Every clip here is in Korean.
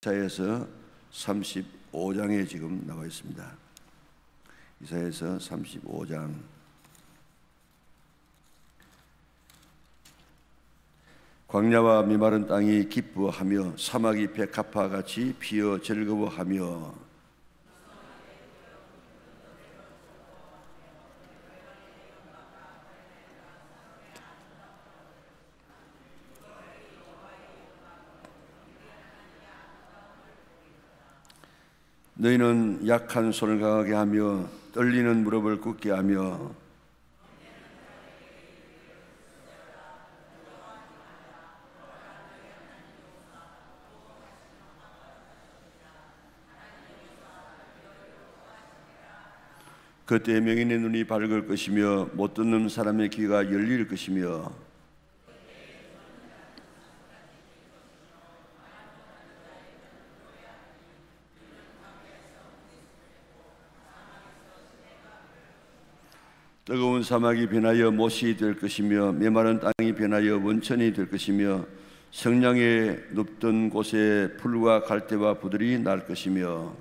이사야서 35장에 지금 나와 있습니다. 이사야서 35장. 광야와 메마른 땅이 기뻐하며 사막이 백합화같이 피어 즐거워하며 너희는 약한 손을 강하게 하며 떨리는 무릎을 굳게 하며 그때 명인의 눈이 밝을 것이며 못 듣는 사람의 귀가 열릴 것이며 뜨거운 사막이 변하여 못이 될 것이며 메마른 땅이 변하여 원천이 될 것이며 성량에 눕던 곳에 풀과 갈대와 부들이 날 것이며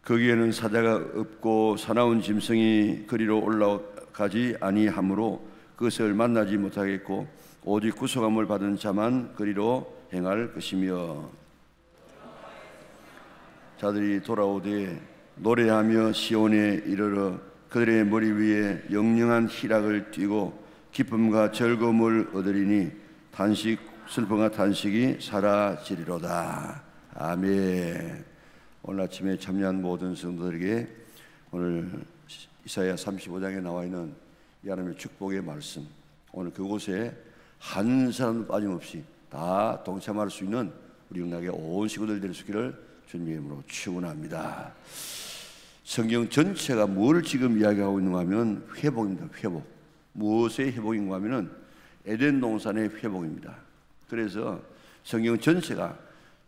거기에는 사자가 없고 사나운 짐승이 그리로 올라가지 아니하므로 그것을 만나지 못하겠고 오직 구속함을 받은 자만 그리로 행할 것이며 자들이 돌아오되 노래하며 시온에 이르러 그들의 머리 위에 영영한 희락을 띠고 기쁨과 즐거움을 얻으리니 단식 슬픔과 탄식이 사라지리로다. 아멘. 오늘 아침에 참여한 모든 성도들에게 오늘 이사야 35장에 나와 있는 이 하나님의 축복의 말씀, 오늘 그곳에 한 사람도 빠짐없이 다 동참할 수 있는 우리 영락의 온 식구들 될 수 있기를 주님의 이름으로 축원합니다. 성경 전체가 뭘 지금 이야기하고 있는가 하면 회복입니다. 회복. 무엇의 회복인가 하면 에덴 동산의 회복입니다. 그래서 성경 전체가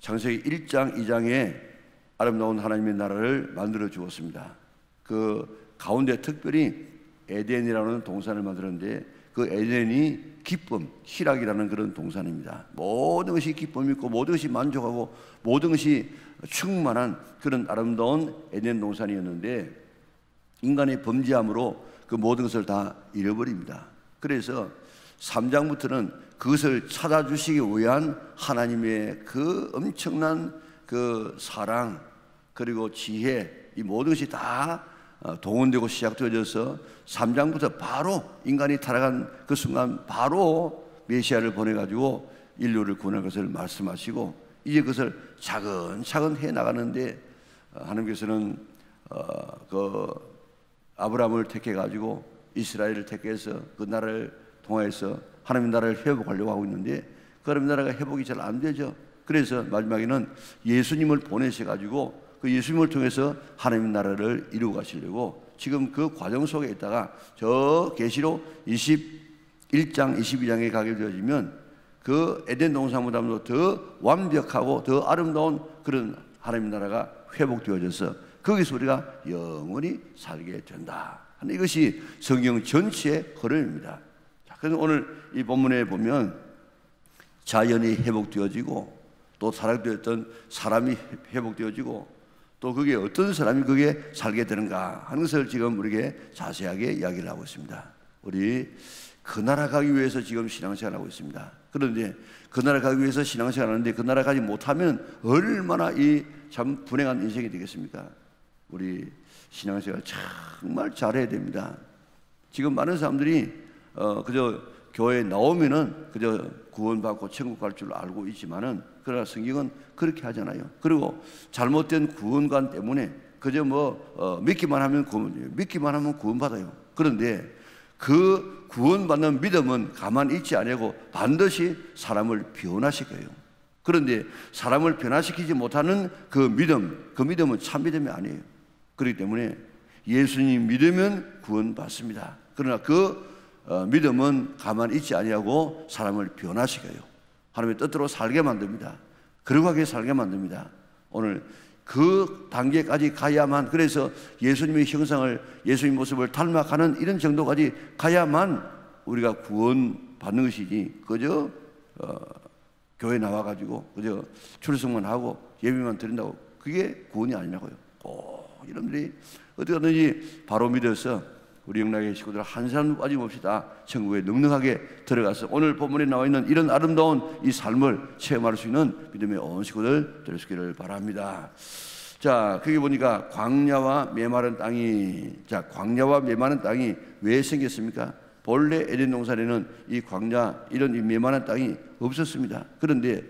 창세기 1장, 2장에 아름다운 하나님의 나라를 만들어 주었습니다. 그 가운데 특별히 에덴이라는 동산을 만들었는데 그 에덴이 기쁨, 희락이라는 그런 동산입니다. 모든 것이 기쁨이 있고 모든 것이 만족하고 모든 것이 충만한 그런 아름다운 에덴 동산이었는데 인간의 범죄함으로 그 모든 것을 다 잃어버립니다. 그래서 3장부터는 그것을 찾아주시기 위한 하나님의 그 엄청난 그 사랑 그리고 지혜, 이 모든 것이 다 동원되고 시작되어져서 3장부터 바로 인간이 타락한 그 순간 바로 메시아를 보내가지고 인류를 구원할 것을 말씀하시고 이제 그것을 차근차근 해나가는데 하나님께서는 그 아브라함을 택해가지고 이스라엘을 택해서 그 나라를 통하여서 하나님의 나라를 회복하려고 하고 있는데 그 하나님의 나라가 회복이 잘 안 되죠. 그래서 마지막에는 예수님을 보내셔가지고 그 예수님을 통해서 하나님의 나라를 이루어 가시려고 지금 그 과정 속에 있다가 저 계시록 21장, 22장에 가게 되어지면 그 에덴 동산보다 더 완벽하고 더 아름다운 그런 하나님의 나라가 회복되어져서 거기서 우리가 영원히 살게 된다 하는 이것이 성경 전체의 흐름입니다. 자, 그래서 오늘 이 본문에 보면 자연이 회복되어지고 또 타락되었던 사람이 회복되어지고 또 그게 어떤 사람이 그게 살게 되는가 하는 것을 지금 우리에게 자세하게 이야기를 하고 있습니다. 우리 그 나라 가기 위해서 지금 신앙생활을 하고 있습니다. 그런데 그 나라 가기 위해서 신앙생활을 하는데 그 나라 가지 못하면 얼마나 이 참 불행한 인생이 되겠습니까? 우리 신앙생활 정말 잘해야 됩니다. 지금 많은 사람들이 그저 교회에 나오면은 그저 구원받고 천국 갈 줄 알고 있지만은 그러나 성경은 그렇게 하잖아요. 그리고 잘못된 구원관 때문에 그저 믿기만 하면 구원받아요. 그런데 그 구원받는 믿음은 가만히 있지 아니하고 반드시 사람을 변화시켜요. 그런데 사람을 변화시키지 못하는 그 믿음은 참 믿음이 아니에요. 그렇기 때문에 예수님 믿으면 구원받습니다. 그러나 그 믿음은 가만히 있지 아니하고 사람을 변화시켜요. 하나님의 뜻대로 살게 만듭니다. 거룩하게 살게 만듭니다. 오늘 그 단계까지 가야만, 그래서 예수님의 형상을, 예수님의 모습을 닮아가는 이런 정도까지 가야만 우리가 구원 받는 것이지, 그저 교회 나와가지고 그저 출석만 하고 예배만 드린다고 그게 구원이 아니라고요. 꼭 여러분들이 어떻게 하든지 바로 믿어서 우리 영락의 식구들 한 사람 빠짐없이 다 천국에 넉넉하게 들어가서 오늘 본문에 나와 있는 이런 아름다운 이 삶을 체험할 수 있는 믿음의 온 식구들 될 수 있기를 바랍니다. 자, 거기 보니까 광야와 메마른 땅이, 자, 광야와 메마른 땅이 왜 생겼습니까? 본래 에덴 동산에는 이 광야, 이런 이 메마른 땅이 없었습니다. 그런데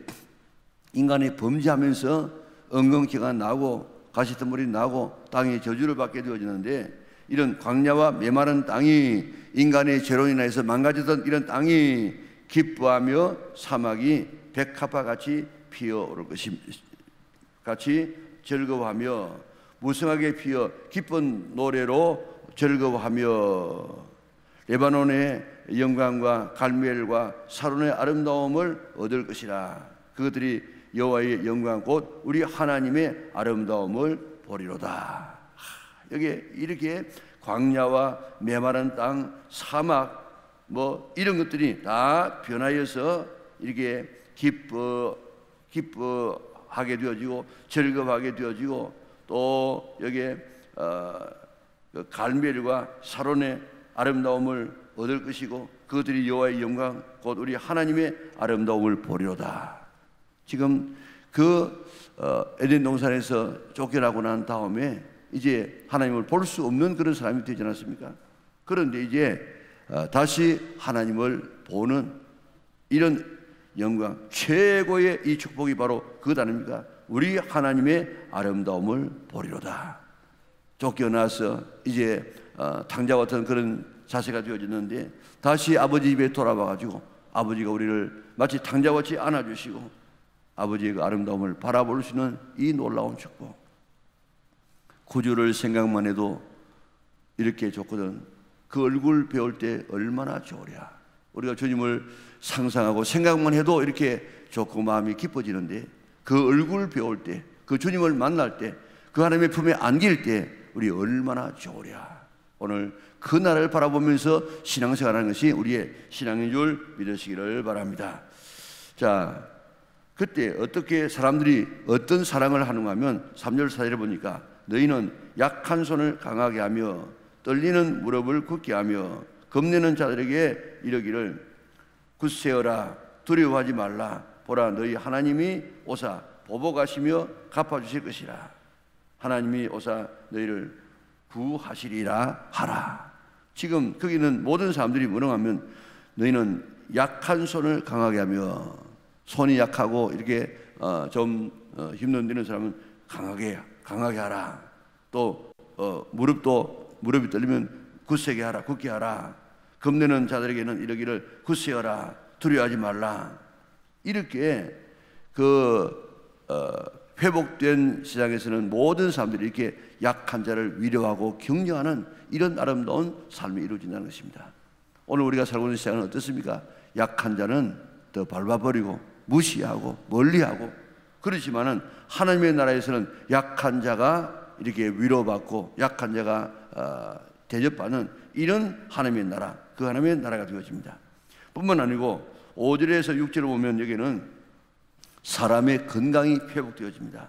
인간이 범죄하면서 엉겅퀴가 나고 가시덤불이 나고 땅이 저주를 받게 되어지는데, 이런 광야와 메마른 땅이, 인간의 죄로 인해서 망가지던 이런 땅이 기뻐하며 사막이 백합화 같이 피어오를 것입니다. 같이 즐거워하며 무성하게 피어 기쁜 노래로 즐거워하며 레바논의 영광과 갈멜과 사론의 아름다움을 얻을 것이라. 그것들이 여호와의 영광 곧 우리 하나님의 아름다움을 보리로다. 여기 이렇게 광야와 메마른 땅, 사막 뭐 이런 것들이 다 변하여서 이렇게 기뻐하게 되어지고 즐거워하게 되어지고, 또 여기에 갈멜과 사론의 아름다움을 얻을 것이고 그것들이 여호와의 영광 곧 우리 하나님의 아름다움을 보리로다. 지금 그 에덴 동산에서 쫓겨나고 난 다음에 이제 하나님을 볼 수 없는 그런 사람이 되지 않았습니까? 그런데 이제 다시 하나님을 보는 이런 영광, 최고의 이 축복이 바로 그것 아닙니까? 우리 하나님의 아름다움을 보리로다. 쫓겨나서 이제 탕자와 같은 그런 자세가 되어졌는데 다시 아버지 집에 돌아와가지고 아버지가 우리를 마치 탕자같이 안아주시고 아버지의 그 아름다움을 바라볼 수 있는 이 놀라운 축복. 구주를 생각만 해도 이렇게 좋거든. 그 얼굴 배울 때 얼마나 좋으랴. 우리가 주님을 상상하고 생각만 해도 이렇게 좋고 마음이 기뻐지는데, 그 얼굴 배울 때, 그 주님을 만날 때, 그 하나님의 품에 안길 때 우리 얼마나 좋으랴. 오늘 그 날을 바라보면서 신앙생활하는 것이 우리의 신앙인 줄 믿으시기를 바랍니다. 자, 그때 어떻게 사람들이 어떤 사랑을 하는가 하면 3절 4절에 보니까 너희는 약한 손을 강하게 하며 떨리는 무릎을 굳게 하며 겁내는 자들에게 이르기를 굳세어라, 두려워하지 말라. 보라, 너희 하나님이 오사 보복하시며 갚아주실 것이라. 하나님이 오사 너희를 구하시리라 하라. 지금 거기는 모든 사람들이 무능하면 너희는 약한 손을 강하게 하며, 손이 약하고 이렇게 좀 힘든 데는 사람은 강하게 하라. 또 무릎이 떨리면 굳세게 하라, 굳게 하라. 겁내는 자들에게는 이러기를 굳세어라, 두려워하지 말라. 이렇게 회복된 세상에서는 모든 사람들이 이렇게 약한 자를 위로하고 격려하는 이런 아름다운 삶이 이루어진다는 것입니다. 오늘 우리가 살고 있는 세상은 어떻습니까? 약한 자는 더 밟아버리고 무시하고 멀리하고, 그렇지만은 하나님의 나라에서는 약한 자가 이렇게 위로받고 약한 자가 대접받는 이런 하나님의 나라, 그 하나님의 나라가 되어집니다. 뿐만 아니고 5절에서 6절을 보면 여기는 사람의 건강이 회복되어집니다.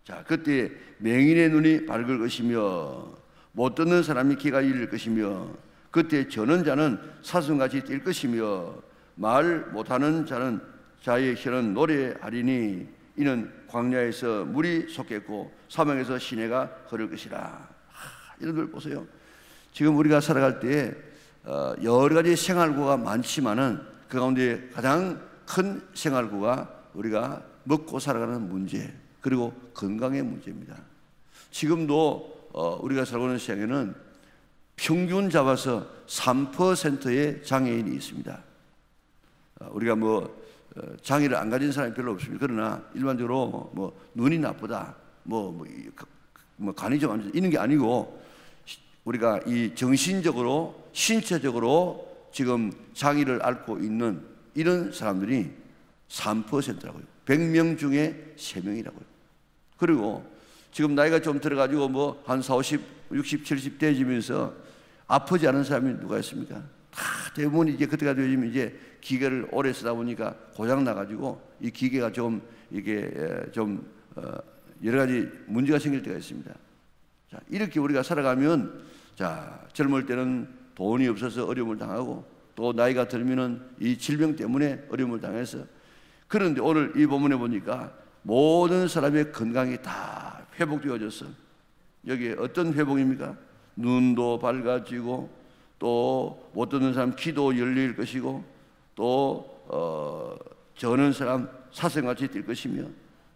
자, 그때 맹인의 눈이 밝을 것이며 못 듣는 사람이 귀가 열릴 것이며 그때 저는 자는 사슴같이 뛸 것이며 말 못하는 자는 자의 혀는 노래하리니 이는 광야에서 물이 솟겠고 사막에서 시내가 흐를 것이라. 이런 걸 보세요. 지금 우리가 살아갈 때 여러 가지 생활구가 많지만은 그 가운데 가장 큰 생활구가 우리가 먹고 살아가는 문제, 그리고 건강의 문제입니다. 지금도 우리가 살고 있는 세상에는 평균 잡아서 3%의 장애인이 있습니다. 우리가 장애를 안 가진 사람이 별로 없습니다. 그러나 일반적으로 눈이 나쁘다, 간이 좀 안 좋다 이런 게 아니고, 우리가 이 정신적으로 신체적으로 지금 장애를 앓고 있는 이런 사람들이 3%라고요. 100명 중에 3명이라고요. 그리고 지금 나이가 좀 들어가지고 뭐 한 40, 60, 70 되지면서 아프지 않은 사람이 누가 있습니까? 다 대부분 이제 그때가 되면 이제 기계를 오래 쓰다 보니까 고장 나가지고 이 기계가 좀 이게 좀 여러 가지 문제가 생길 때가 있습니다. 자, 이렇게 우리가 살아가면, 자, 젊을 때는 돈이 없어서 어려움을 당하고, 또 나이가 들면은 이 질병 때문에 어려움을 당해서, 그런데 오늘 이 본문에 보니까 모든 사람의 건강이 다 회복되어져서, 여기에 어떤 회복입니까? 눈도 밝아지고, 또 못 듣는 사람 귀도 열릴 것이고, 또 저는 사람 사슴같이 뛸 것이며,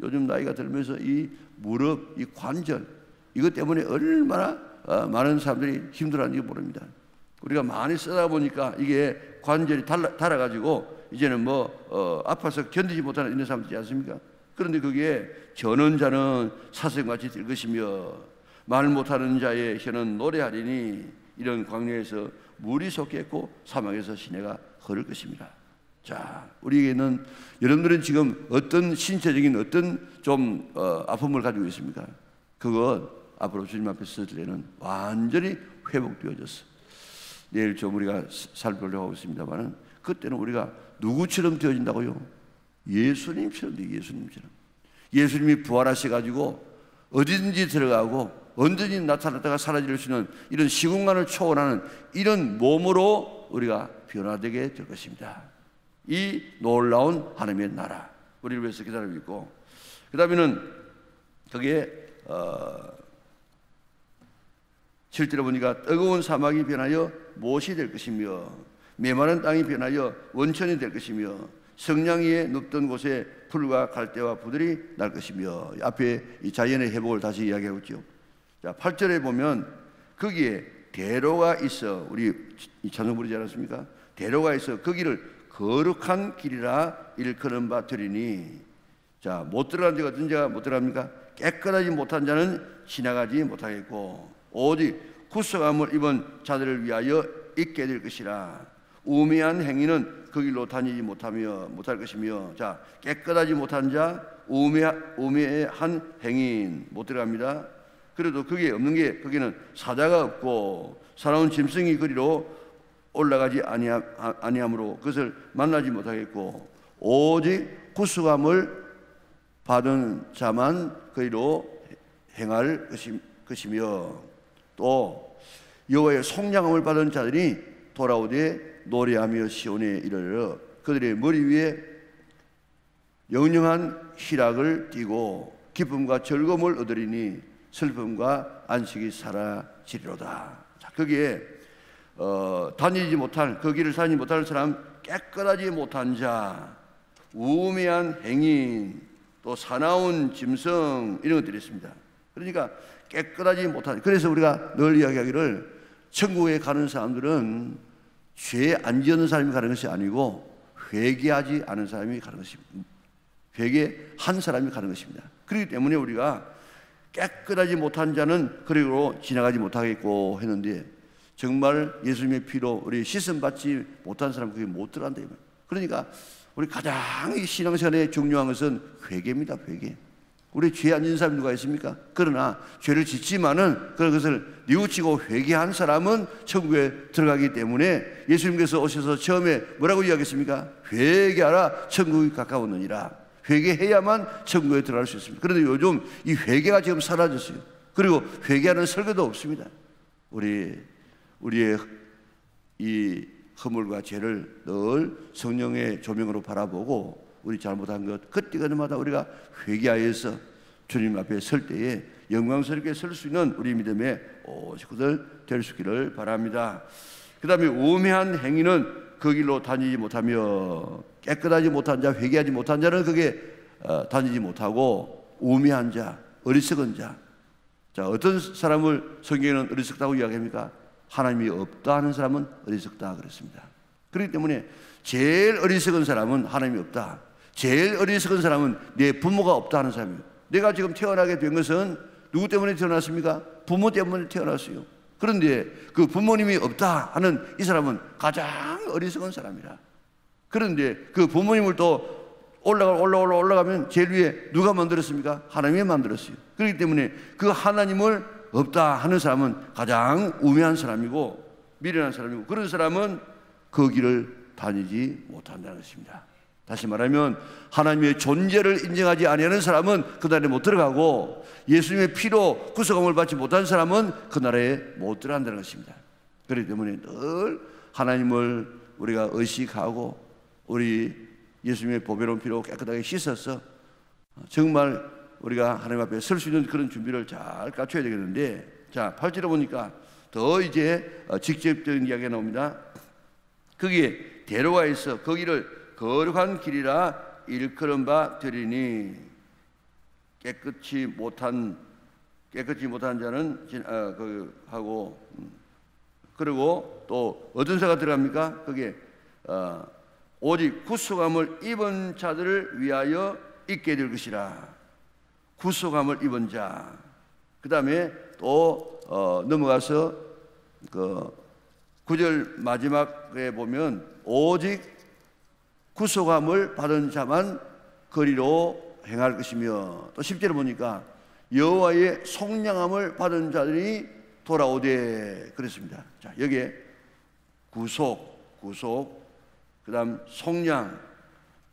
요즘 나이가 들면서 이 무릎, 이 관절, 이것 때문에 얼마나 많은 사람들이 힘들어하는지 모릅니다. 우리가 많이 쓰다 보니까 이게 관절이 닳아가지고 이제는 뭐 아파서 견디지 못하는 이런 사람들 있지 않습니까? 그런데 그게 저는 자는 사슴같이 뛸 것이며 말 못하는 자의 혀는 노래하리니, 이런 광야에서 물이 솟겠고 사막에서 시내가 흐를 것입니다. 자, 우리에게는, 여러분들은 지금 어떤 신체적인 어떤 좀 아픔을 가지고 있습니까? 그건 앞으로 주님 앞에 설 때는 완전히 회복되어졌어. 내일 좀 우리가 살펴보려고 하고 있습니다만, 그때는 우리가 누구처럼 되어진다고요? 예수님처럼 돼요. 예수님처럼. 예수님이 부활하셔가지고 어디든지 들어가고 언제든지 나타났다가 사라질 수 있는 이런 시공간을 초월하는 이런 몸으로 우리가 변화되게 될 것입니다. 이 놀라운 하나님의 나라, 우리를 위해서 기다리고 있고, 그 다음에는 거기에 7절에 보니까 뜨거운 사막이 변하여 못이 될 것이며 메마른 땅이 변하여 원천이 될 것이며 성냥 위에 눕던 곳에 풀과 갈대와 부들이 날 것이며, 앞에 이 자연의 회복을 다시 이야기하고 있죠. 자, 8절에 보면 거기에 대로가 있어, 우리 찬송 부르지 않았습니까? 대로가 있어 거기를 거룩한 길이라 일컫는 바 되리니, 자, 못 들어간 자가 어떤 자가 못 들어갑니까? 깨끗하지 못한 자는 지나가지 못하겠고 오직 구속함을 입은 자들을 위하여 있게 될 것이라. 우매한 행위는 그 길로 다니지 못할 것이며, 자, 깨끗하지 못한 자, 우매한 행인 못 들어갑니다. 그래도 거기에 없는 게, 거기는 사자가 없고 사나운 짐승이 거리로 올라가지 아니하므로 그것을 만나지 못하겠고 오직 구속함을 받은 자만 거리로 행할 것이며, 또 여호와의 속량함을 받은 자들이 돌아오되 노래하며 시온에 이르러 그들의 머리 위에 영영한 희락을 띠고 기쁨과 즐거움을 얻으리니 슬픔과 안식이 사라지리로다. 자, 거기에 다니지 못할, 그 길을 다니지 못할 사람, 깨끗하지 못한 자, 우매한 행인, 또 사나운 짐승, 이런 것들이 있습니다. 그러니까 깨끗하지 못한, 그래서 우리가 늘 이야기하기를 천국에 가는 사람들은 죄 안 지은 사람이 가는 것이 아니고 회개하지 않은 사람이 가는 것입니다. 회개한 사람이 가는 것입니다. 그렇기 때문에 우리가 깨끗하지 못한 자는 그리고 지나가지 못하겠고 했는데, 정말 예수님의 피로 우리 씻음 받지 못한 사람은 그게 못 들어간다. 그러니까 우리 가장 이 신앙생활에 중요한 것은 회개입니다. 회개. 우리 죄 안 지은 사람이 누가 있습니까? 그러나 죄를 짓지만은 그것을 뉘우치고 회개한 사람은 천국에 들어가기 때문에 예수님께서 오셔서 처음에 뭐라고 이야기했습니까? 회개하라, 천국이 가까웠느니라. 회개해야만 천국에 들어갈 수 있습니다. 그런데 요즘 이 회개가 지금 사라졌어요. 그리고 회개하는 설교도 없습니다. 우리의 이 허물과 죄를 늘 성령의 조명으로 바라보고 우리 잘못한 것 그때그때마다 우리가 회개하여서 주님 앞에 설 때에 영광스럽게 설 수 있는 우리 믿음의 오직구들 될 수 있기를 바랍니다. 그 다음에 우매한 행위는 그 길로 다니지 못하며, 깨끗하지 못한 자, 회개하지 못한 자는 그게 다니지 못하고, 우매한 자, 어리석은 자. 자, 어떤 사람을 성경에는 어리석다고 이야기합니까? 하나님이 없다 하는 사람은 어리석다 그랬습니다. 그렇기 때문에 제일 어리석은 사람은 하나님이 없다, 제일 어리석은 사람은 내 부모가 없다 하는 사람이에요. 내가 지금 태어나게 된 것은 누구 때문에 태어났습니까? 부모 때문에 태어났어요. 그런데 그 부모님이 없다 하는 이 사람은 가장 어리석은 사람이라. 그런데 그 부모님을 또 올라가면 제일 위에 누가 만들었습니까? 하나님이 만들었어요. 그렇기 때문에 그 하나님을 없다 하는 사람은 가장 우매한 사람이고 미련한 사람이고, 그런 사람은 그 길을 다니지 못한다는 것입니다. 다시 말하면 하나님의 존재를 인정하지 아니하는 사람은 그 나라에 못 들어가고, 예수님의 피로 구속함을 받지 못한 사람은 그 나라에 못 들어간다는 것입니다. 그렇기 때문에 늘 하나님을 우리가 의식하고 우리 예수님의 보배로운 피로 깨끗하게 씻어서 정말 우리가 하나님 앞에 설 수 있는 그런 준비를 잘 갖춰야 되겠는데, 자 8절에 보니까 더 이제 직접적인 이야기가 나옵니다. 거기에 데려와 있어 거기를 거룩한 길이라 일컬은 바 되리니, 깨끗이 못한 자는 하고, 그리고 또 어떤 자가 들어갑니까? 거기에 오직 구속함을 입은 자들을 위하여 있게 될 것이라. 구속함을 입은 자. 그 다음에 또 넘어가서 그 9절 마지막에 보면 오직 구속함을 받은 자만 거리로 행할 것이며, 또 10절에 보니까 여호와의 속량함을 받은 자들이 돌아오되 그랬습니다. 자, 여기에 구속, 그 다음 속량.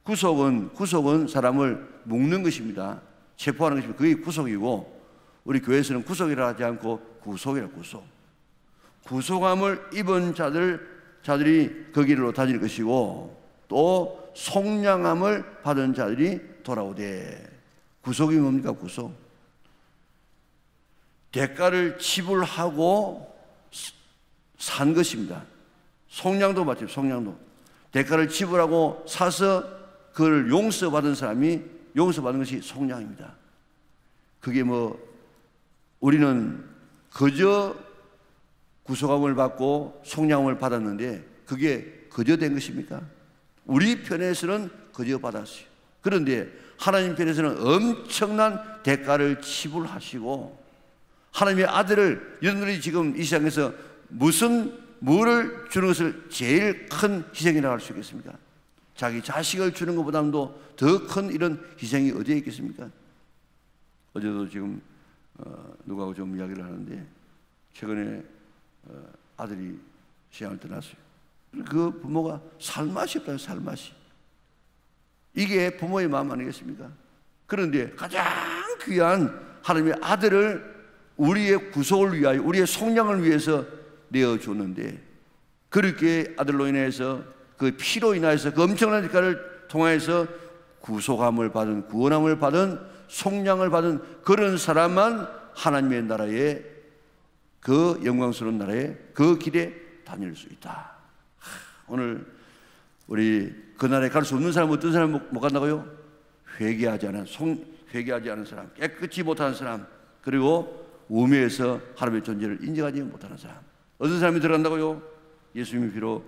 구속은 사람을 묶는 것입니다. 체포하는 것입니다. 그게 구속이고, 우리 교회에서는 구속이라 하지 않고 구속이라. 구속함을 입은 자들이 그 길로 다닐 것이고, 또 속량함을 받은 자들이 돌아오되. 구속이 뭡니까? 구속, 대가를 지불하고 산 것입니다. 속량도 마찬가지. 속량도 대가를 지불하고 사서 그걸 용서받은 사람이 용서받은 것이 속량입니다. 그게 우리는 그저 구속함을 받고 속량함을 받았는데 그게 그저 된 것입니까? 우리 편에서는 그저 받았어요. 그런데 하나님 편에서는 엄청난 대가를 지불하시고, 하나님의 아들을, 여러분들이 지금 이 세상에서 뭐를 주는 것을 제일 큰 희생이라고 할 수 있겠습니까? 자기 자식을 주는 것보다도 더 큰 이런 희생이 어디에 있겠습니까? 어제도 지금 누구하고 좀 이야기를 하는데, 최근에 아들이 시향을 떠났어요. 그 부모가 살맛이 없다요. 살맛이. 이게 부모의 마음 아니겠습니까? 그런데 가장 귀한 하나님의 아들을 우리의 구속을 위하여, 우리의 속량을 위해서 내어줬는데, 그렇게 아들로 인해서, 그 피로 인하여서, 그 엄청난 대가를 통하여서 구속함을 받은, 구원함을 받은, 속량을 받은 그런 사람만 하나님의 나라에, 그 영광스러운 나라에, 그 길에 다닐 수 있다. 오늘 우리 그 나라에 갈 수 없는 사람, 어떤 사람 못 간다고요? 회개하지 않은 사람, 깨끗이 못하는 사람, 그리고 우매에서 하나님의 존재를 인정하지 못하는 사람. 어떤 사람이 들어간다고요? 예수님의 피로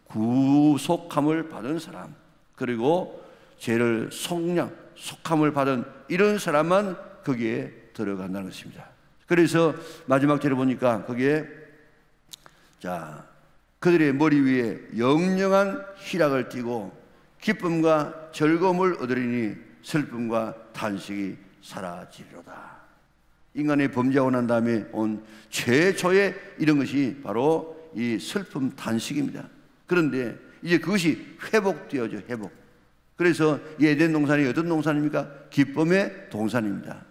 구속함을 받은 사람, 그리고 죄를 속함을 받은 이런 사람만 거기에 들어간다는 것입니다. 그래서 마지막 절에 보니까 거기에, 자, 그들의 머리 위에 영영한 희락을 띠고 기쁨과 즐거움을 얻으리니 슬픔과 탄식이 사라지리로다. 인간의 범죄하고 난 다음에 온 최초의 이런 것이 바로 이 슬픔, 탄식입니다. 그런데 이제 그것이 회복되어져. 회복. 그래서 이 에덴 동산이 어떤 동산입니까? 기쁨의 동산입니다.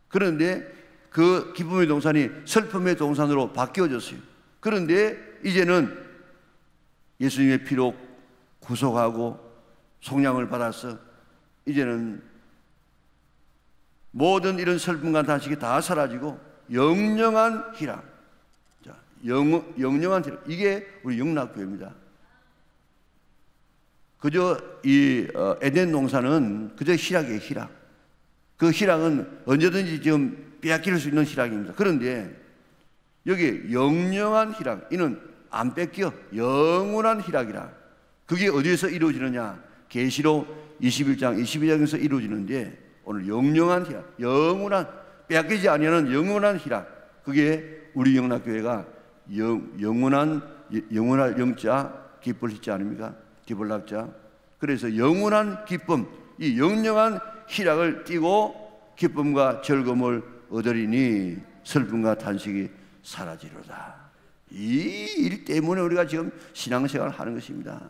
그런데 그 기쁨의 동산이 슬픔의 동산으로 바뀌어졌어요. 그런데 이제는 예수님의 피로 구속하고 속량을 받아서 이제는 모든 이런 슬픔과 탄식이 다 사라지고 영영한 희락. 자, 영영한 희락. 이게 우리 영락교회입니다. 그저 이 에덴 동산은 그저 희락이에요. 희락. 그 희락은 언제든지 지금 빼앗길 수 있는 희락입니다. 그런데 여기 영영한 희락, 이는 안 뺏겨. 영원한 희락이라. 그게 어디에서 이루어지느냐? 계시록 21장 22장에서 이루어지는데, 오늘 영영한 희락, 영원한, 빼앗기지 아니하는 영원한 희락, 그게 우리 영락교회가 영원할 영자, 기쁠 희자 아닙니까? 기쁠 낙자. 그래서 영원한 기쁨, 이 영영한 희락을 띠고 기쁨과 즐거움을 얻으리니 슬픔과 탄식이 사라지로다. 이 일 때문에 우리가 지금 신앙생활을 하는 것입니다.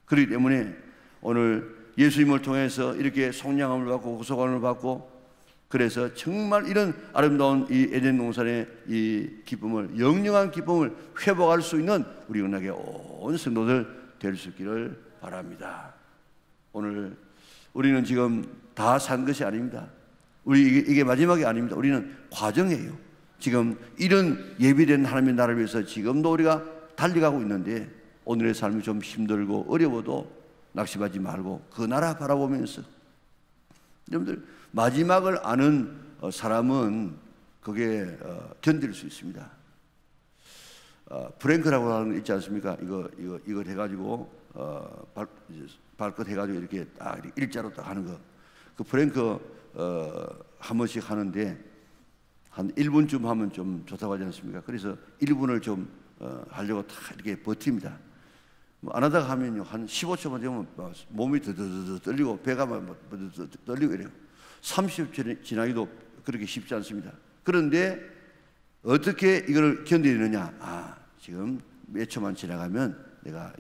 그렇기 때문에 오늘 예수님을 통해서 이렇게 속량함을 받고 구속함을 받고, 그래서 정말 이런 아름다운 이 에덴 동산의 이 기쁨을, 영영한 기쁨을 회복할 수 있는 우리 은하계 온 성도들 될 수 있기를 바랍니다. 오늘 우리는 지금 다 산 것이 아닙니다. 이게 마지막이 아닙니다. 우리는 과정이에요. 지금 이런 예비된 하나님의 나라를 위해서 지금도 우리가 달려가고 있는데, 오늘의 삶이 좀 힘들고 어려워도 낙심하지 말고 그 나라 바라보면서, 여러분들 마지막을 아는 사람은 그게 견딜 수 있습니다. 프랭크라고 하는 거 있지 않습니까? 이걸 해가지고 발끝 해가지고 이렇게 딱 일자로 딱 하는 거. 그 프랭크 한 번씩 하는데 한 1분쯤 하면 좀 좋다고 하지 않습니까? 그래서 1분을 좀 하려고 다 이렇게 버팁니다. 안 하다가 하면요, 한 15초만 되면 몸이 더더더 떨리고 배가 떨리고 이래요. 30초 지나기도 그렇게 쉽지 않습니다. 그런데 어떻게 이걸 견디느냐? 지금 몇 초만 지나가면 내가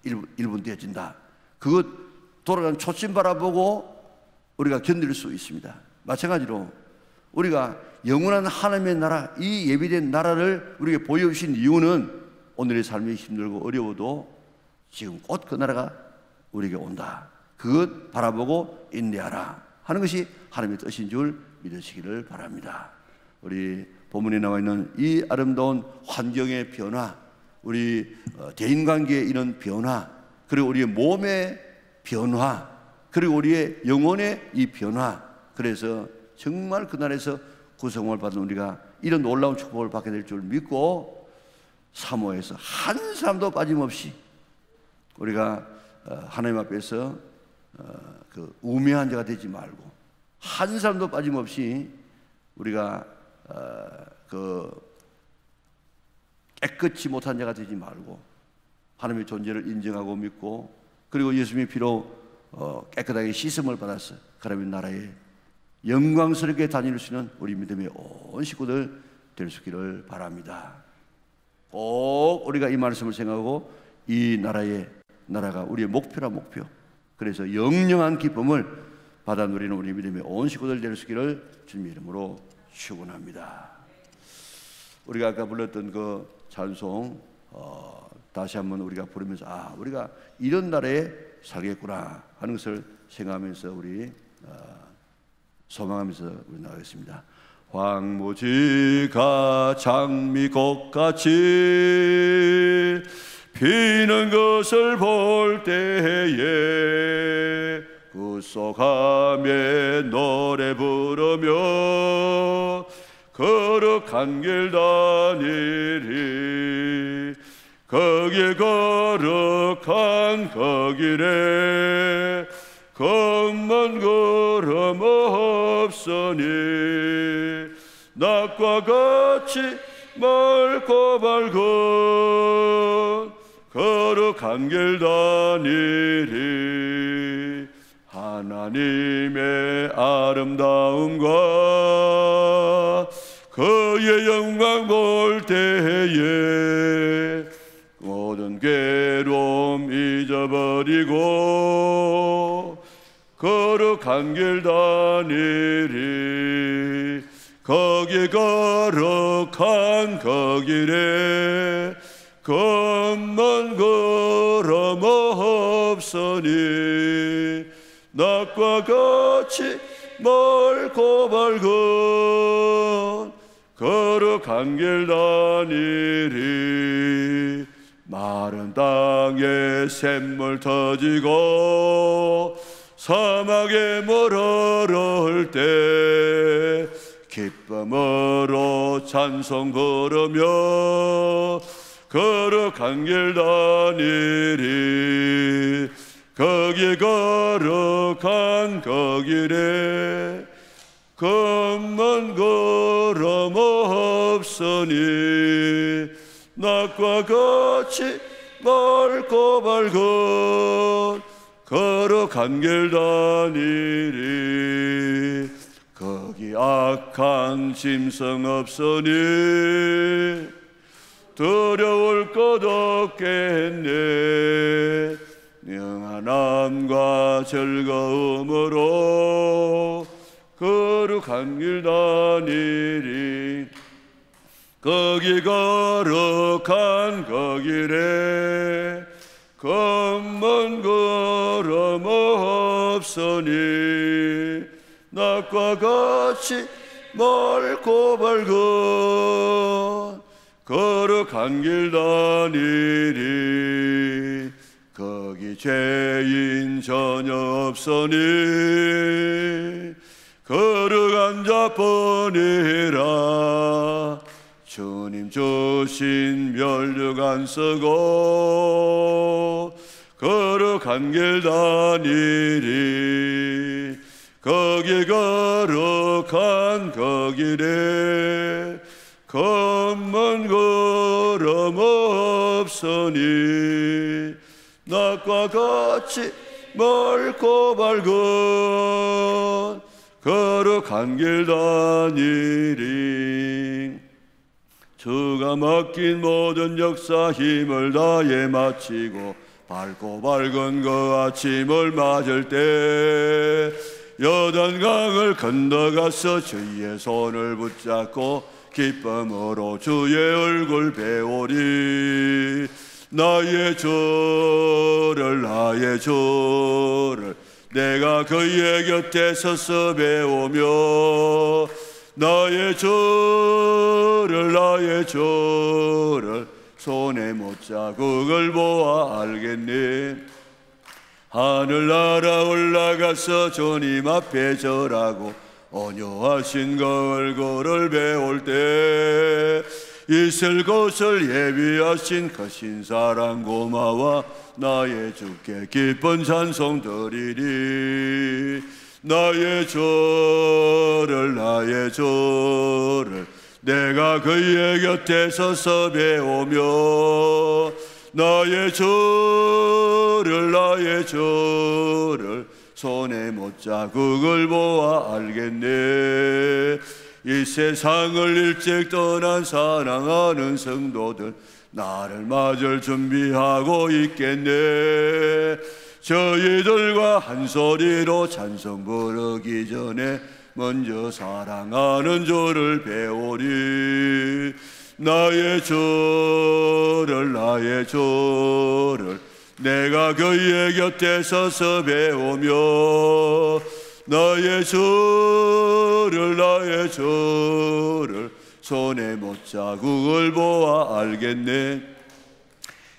1분 되어진다. 그것 돌아가는 초점 바라보고 우리가 견딜 수 있습니다. 마찬가지로 우리가 영원한 하나님의 나라, 이 예비된 나라를 우리에게 보여주신 이유는 오늘의 삶이 힘들고 어려워도 지금 곧 그 나라가 우리에게 온다. 그것 바라보고 인내하라 하는 것이 하나님의 뜻인 줄 믿으시기를 바랍니다. 우리 본문에 나와 있는 이 아름다운 환경의 변화, 우리 대인관계의 이런 변화, 그리고 우리의 몸의 변화, 그리고 우리의 영혼의 이 변화, 그래서 정말 그날에서 구성을 받은 우리가 이런 놀라운 축복을 받게 될 줄 믿고, 사모해서 한 사람도 빠짐없이 우리가 하나님 앞에서 그 우매한 자가 되지 말고, 한 사람도 빠짐없이 우리가 그 깨끗이 못한 자가 되지 말고 하나님의 존재를 인정하고 믿고, 그리고 예수님의 피로 깨끗하게 씻음을 받아서 하나님의 나라에 영광스럽게 다닐 수 있는 우리 믿음의 온 식구들 될 수 있기를 바랍니다. 꼭 우리가 이 말씀을 생각하고 이 나라가 우리의 목표라 목표. 그래서 영영한 기쁨을 받아 누리는 우리 믿음의 온 식구들 될 수 있기를 주님의 이름으로 축원합니다. 우리가 아까 불렀던 그 찬송 다시 한번 우리가 부르면서 우리가 이런 나라에 살겠구나 하는 것을 생각하면서 우리 소망하면서 우리 나가겠습니다. 황무지가 장미꽃같이 피는 것을 볼 때에 구속함에 노래 부르며 거룩한 길 다니리. 거기에 거룩한 그 길에 겁만 걸음 없으니 낮과 같이 맑고 밝은 거룩한 길 다니리. 하나님의 아름다움과 그의 영광 볼 때에 모든 괴로움 잊어버리고 거룩한 길 다니리. 거기 거룩한 그 길에 겁만 걸음 없으니 낮과 같이 맑고 밝은 거룩한 길 다니리. 마른 땅에 샘물 터지고 사막에 물흐를 때 기쁨으로 찬송 부르며 거룩한 길 다니리. 거기 거룩한 그 길에 겁만 걸음 없으니 낮과 같이 맑고 밝은 거룩한 길 다니리. 거기 악한 짐승 없으니 두려울 것 없겠네. 영원함과 즐거움으로 거룩한 길 다니리. 거기 거룩한 그 길에 검은 구름 없으니 낮과 같이 맑고 밝은 거룩한 길 다니리. 거기 죄인 전혀 없으니 거룩한 자뿐이라. 주님 주신 멸육 안 쓰고 거룩한 길 다니리. 거기 거룩한 그 길에 검은 구름 없으니 낮과 같이 맑고 밝은 거룩한 길 다니리. 주가 맡긴 모든 역사 힘을 다해 마치고 밝고 밝은 그 아침을 맞을 때 요단강을 건너가서 주의 손을 붙잡고 기쁨으로 주의 얼굴 배우리. 나의 주를 나의 주를 내가 그의 곁에 서서 배우며 나의 주를 나의 주를 손에 못자국을 보아 알겠네. 하늘나라 올라가서 주님 앞에 절하고 온유하신 그 얼굴을 배울 때 있을 곳을 예비하신 그 신사랑 고마워 나의 주께 기쁜 찬송 드리리. 나의 주를 나의 주를 내가 그의 곁에 서서 배우며 나의 주를 나의 주를 손에 못자국을 보아 알겠네. 이 세상을 일찍 떠난 사랑하는 성도들 나를 맞을 준비하고 있겠네. 저희들과 한 소리로 찬송 부르기 전에 먼저 사랑하는 주를 배우리. 나의 주를 나의 주를 내가 그의 곁에 서서 배우며 나의 주를 나의 주를 손에 못자국을 보아 알겠네.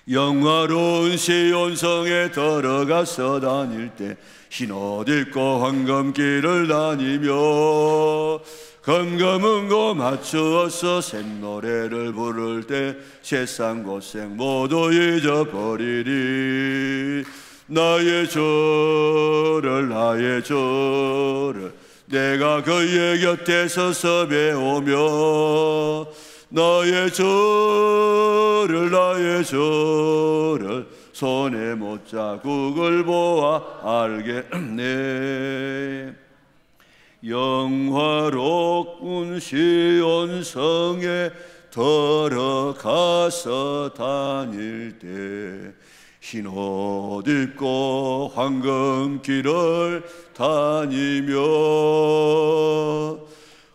영화로운 시온성에 들어가서 다닐 때 흰옷 입고 황금길을 다니며 금금은고 맞추어서 샘노래를 부를 때 세상 고생 모두 잊어버리리. 나의 주를 나의 주를 내가 그의 곁에 서서 배우며 나의 주를 나의 주를 손에 못자국을 보아 알겠네. 영화로운 시온성에 들어가서 다닐 때 흰옷 입고 황금길을 다니며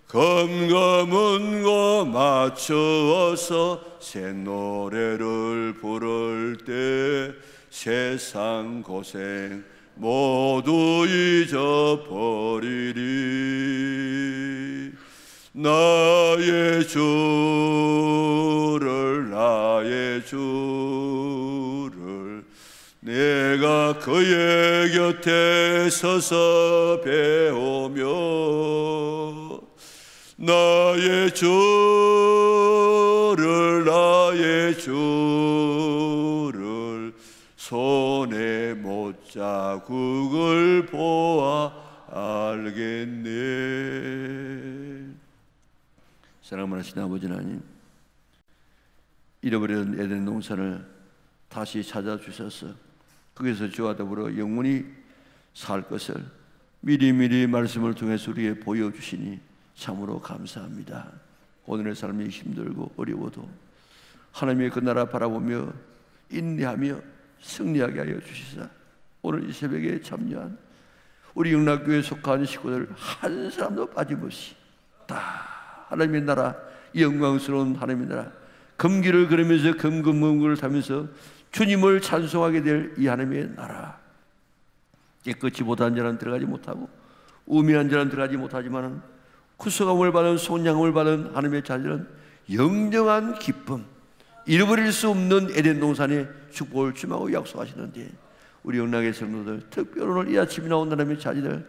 금금은고 맞추어서 새 노래를 부를 때 세상 고생 모두 잊어버리리. 나의 주를 나의 주를 내가 그의 곁에 서서 배우며 나의 주를 나의 주를 손에 못자국을 보아 알겠네. 사랑을 하시는 아버지 하나님, 잃어버린 에덴 동산을 다시 찾아주셔서 거기서 주와 더불어 영원히 살 것을 미리미리 말씀을 통해서 우리에게 보여주시니 참으로 감사합니다. 오늘의 삶이 힘들고 어려워도 하나님의 그 나라 바라보며 인내하며 승리하게 하여 주시사 오늘 이 새벽에 참여한 우리 영락교회에 속한 식구들 한 사람도 빠짐없이 다 하나님의 나라, 영광스러운 하나님의 나라, 금기를 걸으면서 금금문구를 타면서 주님을 찬송하게 될 이 하나님의 나라, 깨끗이 못한 자는 들어가지 못하고 우매한 자는 들어가지 못하지만 구속함을 받은 속량함을 받은 하나님의 자녀는 영영한 기쁨, 잃어버릴 수 없는 에덴 동산의 축복을 주마고 약속하시는데 우리 영락의 성도들, 특별히 오늘 이 아침에 나온 하나님의 자녀들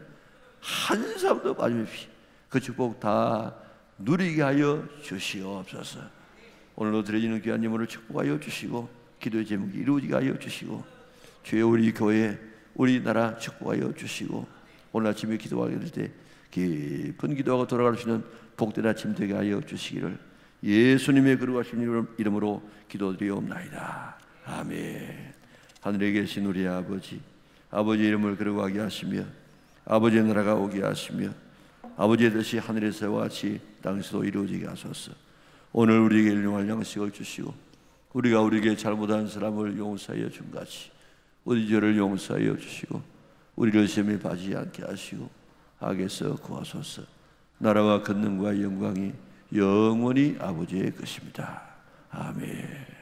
한 사람도 빠짐없이 그 축복 다 누리게 하여 주시옵소서. 오늘도 드려지는 귀한 예물을 축복하여 주시고 기도의 제목이 이루어지게 하여 주시고 주여 우리 교회 우리나라 축복하여 주시고 오늘 아침에 기도하게 될 때 깊은 기도하고 돌아갈 수 있는 복된 아침 되게 하여 주시기를 예수님의 거룩하신 이름으로 기도드리옵나이다. 아멘. 하늘에 계신 우리 아버지, 아버지의 이름을 거룩하게 하시며 아버지의 나라가 오게 하시며 아버지의 뜻이 하늘에서와 같이 땅에서도 이루어지게 하소서. 오늘 우리에게 일용할 양식을 주시고 우리가 우리에게 잘못한 사람을 용서하여 준 같이 우리 죄를 용서하여 주시고 우리를 시험에 빠지지 않게 하시고 악에서 구하소서. 나라와 권능과 영광이 영원히 아버지의 것입니다. 아멘.